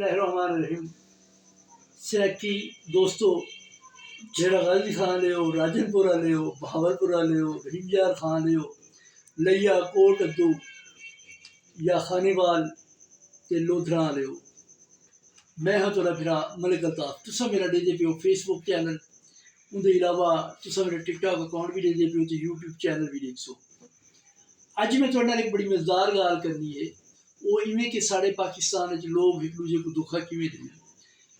बिस्मिल्लाहिर्रहमानिर्रहीम। सिरकी दोस्तों, जेड़ा गाजी खां लियो, राजनपुरा लियो, बहावलपुरा लियो, हिमजार खां लियो, लैया कोट अद्दू या खानीवाल ते लोधरा लियो। मैं हाँ थोड़ा फिरा मलिक अल्ताफ। तुसा मेरा देदे पियो फेसबुक चैनल, उनके अलावा तुसा मेरा टिकटॉक अकाउंट भी देदे पियो तो यूट्यूब चैनल भी देख सो। अज मैं थोड़े नाल एक बड़ी मजेदार गाल करनी है। वो इवें कि साढ़े पाकिस्तान लोग एक दूजे को दुखा किवें देंगे।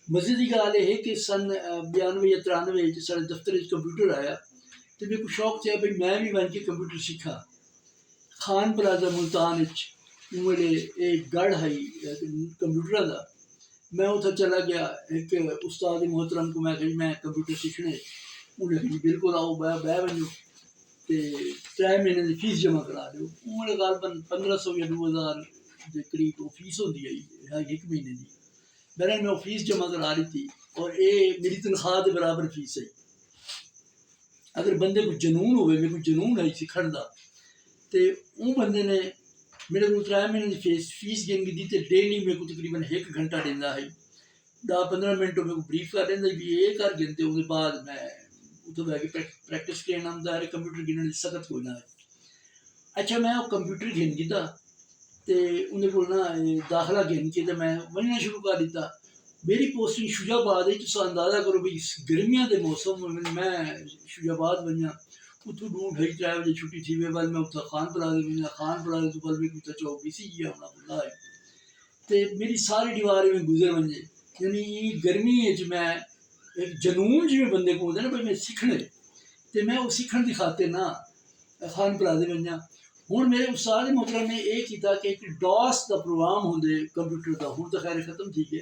मजे की गाल यह है कि सन 92 या 93 साढ़े दफ्तर कंप्यूटर आया तो मेरे को शौक था भाई मैं भी बन के कंप्यूटर सीखा। खान प्लाजा मुल्तान मेरे एक गढ़ है कंप्यूटर का। मैं उधर चला गया, एक उस्ताद मोहतरम को मैं कही मैं कंप्यूटर सीखने, उन्हें कही बिल्कुल आओ बह बनो तो 3 महीने की फीस जमा करा दो। उन्होंने गालबन 1500 या 2000 के करीब वो फीस होती है एक महीने की। मैंने मैं फीस जमा करा ली थी और ये मेरी तनख्वाह के बराबर फीस है। अगर बंदे को जनून हो, मेरे को जनून है सीखण का, तो वो बंदे ने मेरे को 3 महीने की फीस गिन की दी। डेली मेरे को तकरीबन 1 घंटा देता है, 10-15 मिनट मेरे को ब्रीफ कर देंगे भी ये कर गिनते। उसके बाद मैं उधर बह के प्रैक्टिस करना आंदा है। कंप्यूटर गिनने की सख्त कोई ना है। अच्छा, मैं वो कंप्यूटर गिन कीता तो उन्हें को ना दाखला गिन के तो मैं बनना शुरू कर दिता। मेरी पोस्टिंग शुजाबाद है। तुम अंदाजा करो भी गर्मियों के मौसम में मैं शुजाबाद बनिया। उतों 2-2:30 बजे छुट्टी थी वे वाल मैं उतना खान प्लाजे बनिया। खान प्लाजे तो वाल भी कुछ चौक बीसी गया होना खुला है तो मेरी सारी दीवारें में गुजर बन जाए। यानी गर्मी मैं एक जनून जिमें बंदे को होता है ना भाई मैं सीखने, तो मैं वो सीखने की खातिर ना खान प्लाजे बनिया। हूँ मेरे उस्ताद मोहतरम ने यह किया कि एक डॉस का प्रोग्राम होंगे कंप्यूटर का, हूँ तो खैर खत्म थी है।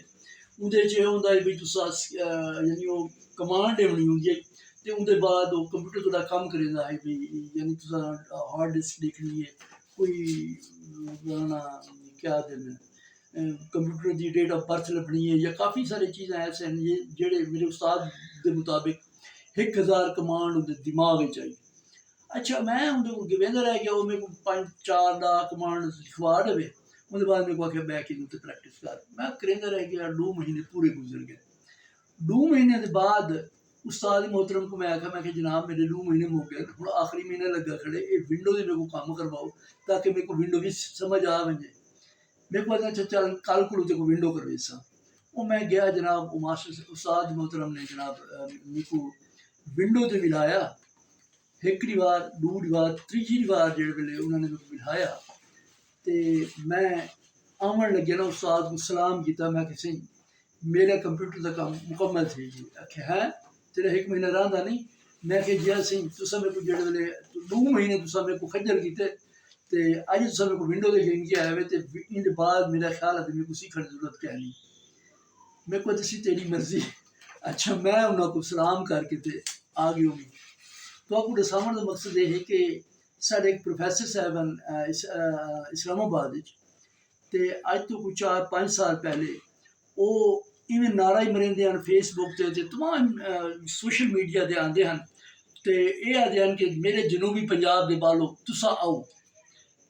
उन्हें होंगे भी तुसा यानी वो कमांड देनी होंगी तो उनके बाद वो कंप्यूटर थोड़ा कम करेगा है भी। यानी तुसा हार्ड डिस्क देखनी है, कोई क्या देना कंप्यूटर की डेट ऑफ बर्थ लभनी है या काफ़ी सारी चीज़ें ऐसे हैं ये जेड़े मेरे उस्ताद के मुताबिक 1000 कमांड उनके दिमाग चाहिए। अच्छा, मैं उनके को वेंदा रह गया। वो मेरे को 5-4 लाख कमांड लिखवा दे। उसके बाद मेरे को आखिया बैक इन प्रैक्टिस कर। मैं करेंदा रह गया। 2 महीने पूरे गुजर गए। 2 महीने के बाद उस्ताद मोहतरम को मैं आखा मैं जनाब मेरे 2 महीने हो गए, हूँ आखिरी महीने लगा खड़े ये विंडो से मेरे को काम करवाओ ताकि मेरे को विंडो भी समझ आ वजे। मेरे को अच्छा चल कल को तेरे को विंडो करवे सा। वो मैं गया जनाब, वो मास्टर उस्ताद मोहतरम ने जनाब मेरे को विंडो से मिलाया। एक बार, 2 बार, 3 बार जो वे उन्होंने मेरे को बिठाया तो मैं आवन लगे ना उस्ताद को सलाम किया। मैं किसी मेरा कंप्यूटर का काम मुकम्मल थी जी। आखे है तेरा 1 महीना रहा नहीं। मैं कि जी सी तुसा मेरे को जो वे 2 महीने तुसा मेरे को खज्जल किए तो अज तुसा मेरे को विंडो के गेम के आए हुए तो इन बाद मेरा ख्याल है मेरे को सीखने की जरूरत क्या नहीं। मेरे को दसी तेरी मर्जी। अच्छा, मैं उन्होंने सलाम करके तो आ गई होगी। तो आपको दसावन का मकसद ये है कि साढ़े एक प्रोफैसर साहबन इस्लामाबाद तो अज तो कुछ 4-5 साल पहले वो इवें नारा ही मरेंदे हैं फेसबुक से तमाम सोशल मीडिया से आते हैं तो ये आते हैं कि मेरे जनूबी पंजाब के बालो तुसा आओ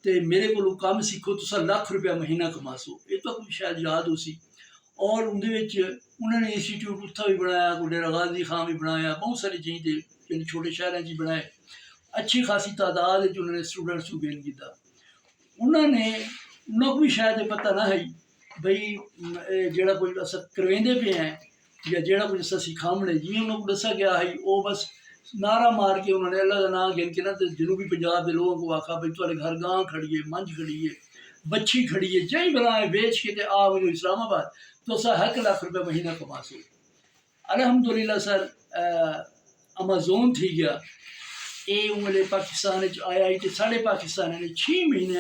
तो मेरे को काम सीखो, तुसा लाख रुपया महीना कमा सो। ये तो आपको शायद याद हो सी। और उन्होंने इंस्टीट्यूट उत्था भी बनाया, कोई डेरा गाजी खां भी बनाया, बहुत सारी चीज़ें यानी छोटे शहरों में बनाए। अच्छी खासी तादाद उन्होंने स्टूडेंट्स को गेन किया। उन्होंने भी शायद पता ना है बई जोड़ा कुछ अस करवेंदे पे हैं या जोड़ा कुछ अस सिखावने जिमें उन्होंने दसा गया है वो बस नारा मार के उन्होंने अल्लाह का नाम गिन के ना तो जनूबी पंजाब के लोगों को आखा भाई थोड़े घर गां खड़ी है, मंझ खड़ी है, बच्ची खड़ी है, जही बनाए बेच के ते आ वजो इस्लामाबाद तो असा 1 लाख रुपया महीना कमा सो। अलहमदुलिल्लाह सर अमेजोन थी गया ये उंगले पाकिस्तान आया तो साढ़े पाकिस्तान ने 6 महीने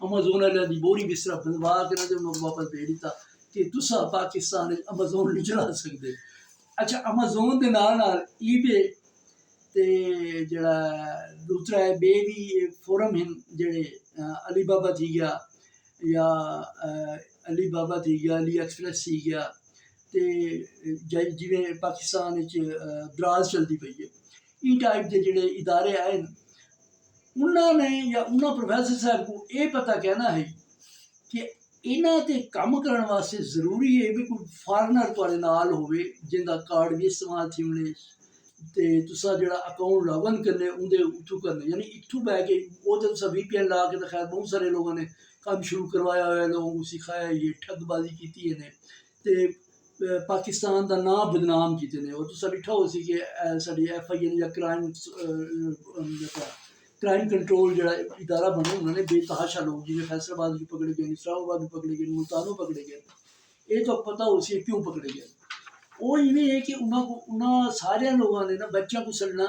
अमेजोन वाले की बोरी बिस्तरा बनवा के उन्होंने वापस दे दिता कि तुसा पाकिस्तान अमेजोन नहीं चला सकते। अच्छा, अमेजोन के नाल ईबे ते जड़ा दूसरा है बे भी फोरम हैं जेड़े अली बाबा थी गया या अली बाबा थी गया, अली एक्सप्रेस थी गया तो जिमें पाकिस्तान ब्राज चलती पई है। इन टाइप के जोड़े इदारे आए उन्होंने या उन्होंने प्रोफैसर साहब को ये पता कहना है कि ਇਹਨਾਂ 'ਤੇ ਕੰਮ ਕਰਨ ਵਾਸਤੇ ਜ਼ਰੂਰੀ ਹੈ ਵੀ ਕੋਈ ਫਾਰਨਰ ਤੁਹਾਡੇ ਨਾਲ ਹੋਵੇ ਜਿੰਦਾ ਕਾਰਡ ਵੀ ਇਸਤੇਮਾਲ थी उन्हें ਤੇ ਤੁਸੀਂ ਜਿਹੜਾ ਅਕਾਊਂਟ ਲੌਗਇਨ ਕਰਨੇ ਉਹਦੇ ਉੱਥੋਂ ਕਰਨੇ ਯਾਨੀ ਇੱਥੋਂ ਬਹਿ ਕੇ ਉਹ ਤੇ ਤੁਸੀਂ VPN ਲਾ ਕੇ ਤਾਂ ਖੈਰ ਬਹੁਤ ਸਾਰੇ ਲੋਕਾਂ ਨੇ ਕੰਮ ਸ਼ੁਰੂ ਕਰਵਾਇਆ ਹੋਇਆ ਲੋਕਾਂ ਨੂੰ ਸਿਖਾਇਆ ਇਹ ਠੱਗਬਾਜ਼ੀ ਕੀਤੀ ਇਹਨੇ ਤੇ ਪਾਕਿਸਤਾਨ ਦਾ ਨਾਮ ਬਦਨਾਮ ਕੀਤੇ ਨੇ ਔਰ ਤੁਸੀਂ ਬਿਠਾ ਹੋ ਸੀ ਕਿ ਸਾਡੀ FIA ਜਾਂ क्राइम कंट्रोल जरा इदारा बने उन्होंने बेतहाशा लोग जिन्हें फैसलाबाद भी पकड़े गए इस्लामाबाद भी पकड़े गए मुल्तानों पकड़े गए ये तो पता उसी क्यों पकड़े गए वो इवें है कि उन्होंने सारे लोगों ने ना बच्चों को सड़ना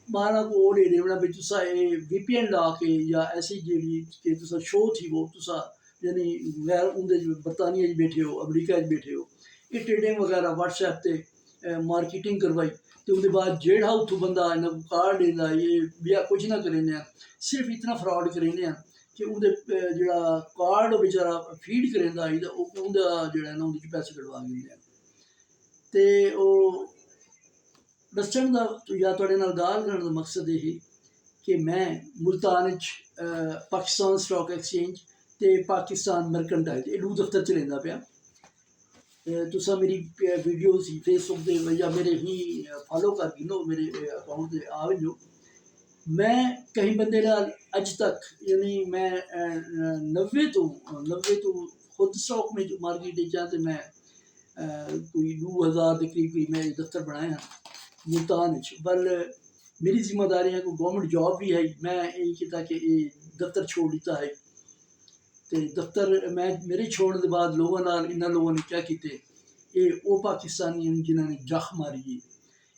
मारा को और देवना भी तुसा VPN ला के या ऐसी जी कि तुसा शो थी वो तुसा यानी गैर उनके बरतानिया बैठे हो अमरीका बैठे हो ये ट्रेडिंग वगैरह WhatsApp पे मार्केटिंग करवाई तो उसके बाद जेड़ा उतो बंदा इन्हों को कार्ड देना ये बिया कुछ ना करें सिर्फ इतना फ्रॉड करें कि उनके जोड़ा कार्ड बेचारा फीड करें उनका जोड़ा ना उनके पैसे कटवा लेंगे तो वो दसन का या थोड़े नाल गाल करने का मकसद यही कि मैं मुल्तान पाकिस्तान स्टॉक एक्सचेंज तो पाकिस्तान मर्केंटाइल ये दो दफ्तर च लेंदा पिया तुसा मेरी वीडियोस ही फेसबुक दे या मेरे ही फॉलो कर गिनो मेरे अकाउंट से आ जो मैं कहीं बंदे नाल अज तक यानी मैं 90 तो खुद स्टॉक में जो मार्केट जाते मैं कोई 2000 के करीब मैं दफ्तर बनाए हैं मुल्तान पर मेरी जिम्मेदारी है कोई गवर्नमेंट जॉब भी है मैं यही किया कि ये दफ्तर छोड़ दिता है तो दफ्तर मैं मेरे छोड़ने के बाद लोगों नाल इन्होंने लोगों ने क्या किए ये वो पाकिस्तानी जिन्होंने जख मारी है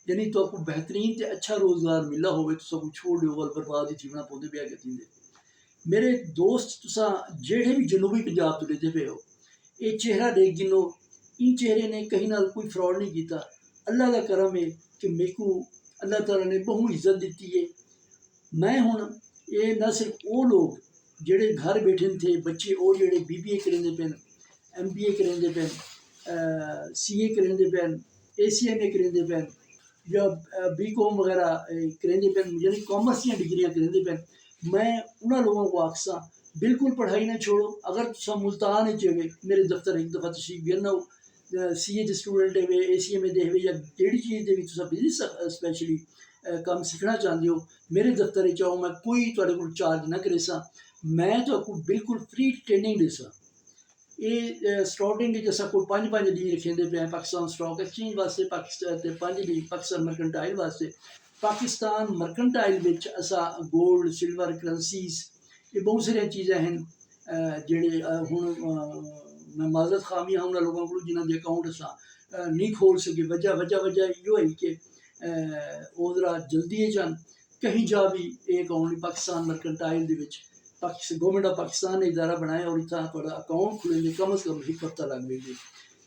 यानी तो आपको बेहतरीन तो अच्छा रोज़गार मिला हो तो सब छोड़ दो गल बर्बाद ही जीवना पौधे ब्याह के मेरे दोस्त तुसा जेड़े भी जनूबी पंजाब तो लेते पे हो ये चेहरा देख गिनो इन चेहरे ने कहीं ना कोई फ्रॉड नहीं किया अल्लाह का करम है कि मेरे को अल्लाह ताला ने बहुत इज्जत दी है मैं हुण ये न सिर्फ वो लोग जेड़े घर बैठे थे बच्चे वो जेड़े BBA करेंदे पैन MBA करेंदे पैन CA करेंदे पैन ACMA करेंदे पैन या BCom वगैरह करेंदे पैन यानी कॉमर्स की डिग्रियाँ करेंदे पैन मैं उन्होंने लोगों को आखसा बिल्कुल पढ़ाई ना छोड़ो अगर तुम मुल्तान चे मेरे दफ्तर एक दफ़ा तशरीफ बेरना CA के स्टूडेंट है ACMA दे या जेड़ी चीज़ दे बिजनेस स्पैशली काम सीखना चाहते हो मेरे दफ्तर आओ मैं कोई तुहाडे कोल चार्ज ना करे सा मैं तो आपको बिल्कुल फ्री ट्रेनिंग दे सा ये स्टार्टिंग जैसा कोई 5 दिन रखेंदे पे पाकिस्तान स्टॉक एक्सचेंज वास्ते पाकिस्तान 5 दिन पाकिस्तान मर्केंटाइल वास्ते पाकिस्तान मर्केंटाइल विच असा गोल्ड सिल्वर करंसीज ये बहुत सारिया चीज़ां हैं जेड़े हुण मैं माजरत खामी हाँ उन्होंने लोगों को जिन्होंने अकाउंट असा नहीं खोल सके वजह यो है कि वो जरा जल्दी जान कहीं जा भी ये account Pakistan mercantile they which government of Pakistan ने इदारा बनाया और इतना थोड़ा अकाउंट खुलेंगे कम अज़ कम 1 हफ्ता लग जाएगी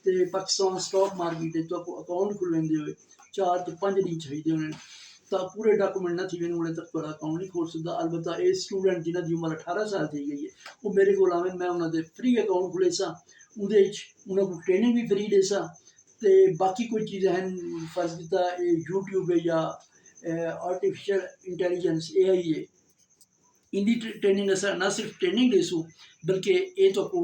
तो पाकिस्तान स्टॉक मार्केट तो अकाउंट खुलवेंदे हुए 4 तो 5 दिन चाहिए उन्हें तो पूरे डॉक्यूमेंट ना थी उन्हें तक थोड़ा अकाउंट नहीं खोल सकता अलबत्ता ये स्टूडेंट जिन्हों की उम्र 18 साल थी गई है वो मेरे को आवे मैं उन्होंने फ्री अकाउंट खुले सा उन्हें को ट्रेनिंग भी फ्री दे सा तो बाकी कोई चीज़ें हैं फर्ज किया यूट्यूब है या आर्टिफिशियल इंटैलीजेंस AI है इनकी ट्रेनिंग अस ना सिर्फ ट्रेनिंग देसूँ बल्कि ये तो को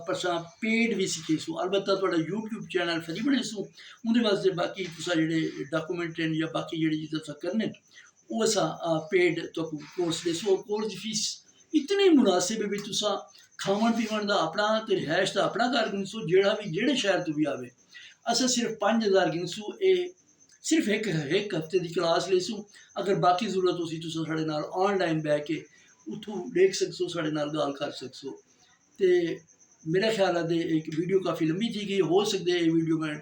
पसा पेड भी सीखेसूँ अलबत्ता थोड़ा यूट्यूब चैनल फ्री बनेसूँ उनके वास्ते बाकी तुसा जेडे डॉक्यूमेंट या बाकी जेडी चीज़ां करने वो असा पेड तो कोर्स देसूँ और कोर्स की फीस इतनी मुनासिब है भी तुसा खावन पीवन का अपना तो रिहायश का अपना घर गिनसूँ जेड़ा भी जेड़े शहर तो भी आवे असा सिर्फ 5000 गिनसूँ ये सिर्फ एक हफ्ते की क्लास लेसूँ अगर बाकी जरूरत हो तुसा साढ़े नाल ऑनलाइन बह के उतों देख सकसो साढ़े नाल गाल कर सकसो तो मेरा ख्याल है एक वीडियो काफ़ी लंबी थी गई हो सकते है वीडियो मैं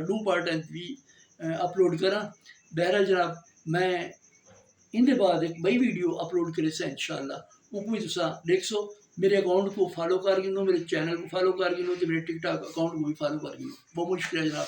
2 पार्ट भी अपलोड करा बहरहाल जनाब मैं इनके बाद एक बई वीडियो अपलोड करे सा इंशाअल्लाह वो भी तुसा देख सो मेरे अकाउंट को फॉलो कर गिनो मेरे चैनल को फॉलो कर गिनो तो मेरे टिकटॉक अकाउंट को भी फॉलो कर गिनो बहुत मुश्किल है जनाब।